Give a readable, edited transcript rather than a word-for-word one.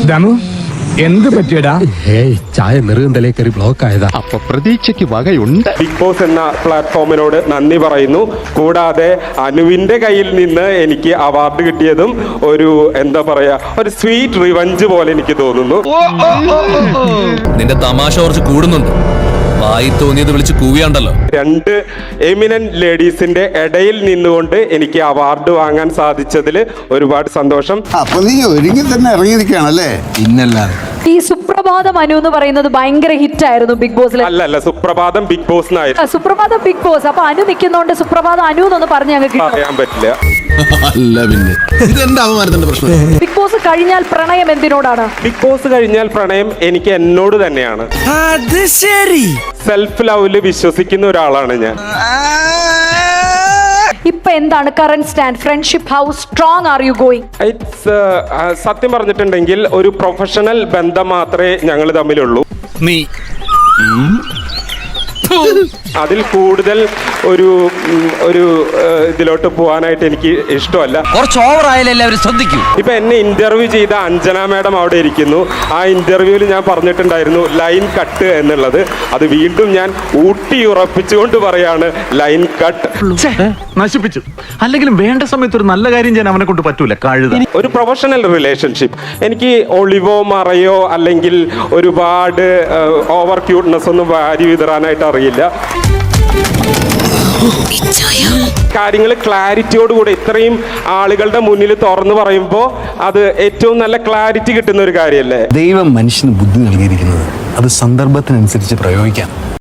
ദമു എന്ത് പറ്റിയടാ? ചായ നെറുകന്തലേ കയറി ബ്ലോക്ക് ആയതാ. അപ്പൊ പ്രതീക്ഷയ്ക്ക് വകയുണ്ട്. ബിഗ് ബോസ് എന്ന പ്ലാറ്റ്ഫോമിനോട് നന്ദി പറയുന്നു. കൂടാതെ അനുവിന്റെ കയ്യിൽ നിന്ന് എനിക്ക് അവാർഡ് കിട്ടിയതും ഒരു എന്താ പറയാ ഒരു സ്വീറ്റ് റിവഞ്ച് പോലെ എനിക്ക് തോന്നുന്നു. നിന്റെ തമാശ കുറച്ച് കൂടുന്നുണ്ട്. വായി തോന്നിയത് വിളിച്ച് കൂവിയാണ്ടല്ലോ. 2 എമിനന്റ് ലേഡീസിന്റെ ഇടയിൽ നിന്നുകൊണ്ട് എനിക്ക് അവാർഡ് വാങ്ങാൻ സാധിച്ചതിൽ ഒരുപാട് സന്തോഷം. അപ്പൊ നീ ഒരുങ്ങി തന്നെ ഇറങ്ങിയിരിക്കുകയാണല്ലേ? ഇന്നല്ലാതെ ഈ സുപ്രഭാതം അനു എന്ന് പറയുന്നത് ഭയങ്കര ഹിറ്റ് ആയിരുന്നു ബിഗ് ബോസിൽ. അല്ല സുപ്രഭാതം ബിഗ് ബോസിനായിരുന്നു. സുപ്രഭാതം ബിഗ് ബോസ്. അപ്പൊ അനു നിൽക്കുന്നോണ്ട് സുപ്രഭാതം അനു എന്നൊന്ന് പറഞ്ഞ് ഞങ്ങൾക്ക് പറയാൻ പറ്റില്ല. അല്ല പിന്നെ ഇതെന്താ അവന്മാരുടെ പ്രശ്നം? ബിഗ് ബോസ് കഴിഞ്ഞാൽ പ്രണയം എന്തിനോടാണ്? ബിഗ് ബോസ് കഴിഞ്ഞാൽ പ്രണയം എനിക്ക് എന്നോട് തന്നെയാണ്. അത് ശരി. സെൽഫ് ലവില് വിശ്വസിക്കുന്ന ഒരാളാണ് ഞാൻ. ഇപ്പൊ എന്താണ് current stand? Friendship how strong are you going? സത്യം പറഞ്ഞിട്ടുണ്ടെങ്കിൽ ഒരു പ്രൊഫഷണൽ ബന്ധം മാത്രമേ ഞങ്ങൾ തമ്മിലുള്ളൂ. നീ അതിൽ കൂടുതൽ ഒരു ഇതിലോട്ട് പോകാനായിട്ട് എനിക്ക് ഇഷ്ടമല്ല. കുറച്ച് ഓവർ ആയാലും എല്ലാവരും ശ്രദ്ധിക്കൂ. ഇപ്പൊ എന്നെ ഇന്റർവ്യൂ ചെയ്ത അഞ്ജന മാഡം അവിടെ ഇരിക്കുന്നു. ആ ഇന്റർവ്യൂവിൽ ഞാൻ പറഞ്ഞിട്ടുണ്ടായിരുന്നു ലൈൻ കട്ട് എന്നുള്ളത്. അത് വീണ്ടും ഞാൻ ഊട്ടി ഉറപ്പിച്ചുകൊണ്ട് പറയാണ് ലൈൻ കട്ട്. നശിപ്പിച്ചു. അല്ലെങ്കിലും വേണ്ട സമയത്ത് ഒരു നല്ല കാര്യം ചെയ്യാൻ അവനെ കൊണ്ട് പറ്റൂല. കഴുത ഒരു പ്രൊഫഷണൽ റിലേഷൻഷിപ്പ് എനിക്ക് ഒളിവോ മറയോ അല്ലെങ്കിൽ ഒരുപാട് ഓവർ ക്യൂട്ട്നെസ് ഒന്നും വാരി വിതറാനായിട്ട് അറിയില്ല. കാര്യങ്ങൾ ക്ലാരിറ്റിയോടുകൂടെ ഇത്രയും ആളുകളുടെ മുന്നിൽ തുറന്നു പറയുമ്പോൾ അത് ഏറ്റവും നല്ല ക്ലാരിറ്റി കിട്ടുന്ന ഒരു കാര്യമല്ലേ? ദൈവം മനുഷ്യന് ബുദ്ധി നൽകിയിരിക്കുന്നത് അത് സന്ദർഭത്തിനനുസരിച്ച് പ്രയോഗിക്കാം.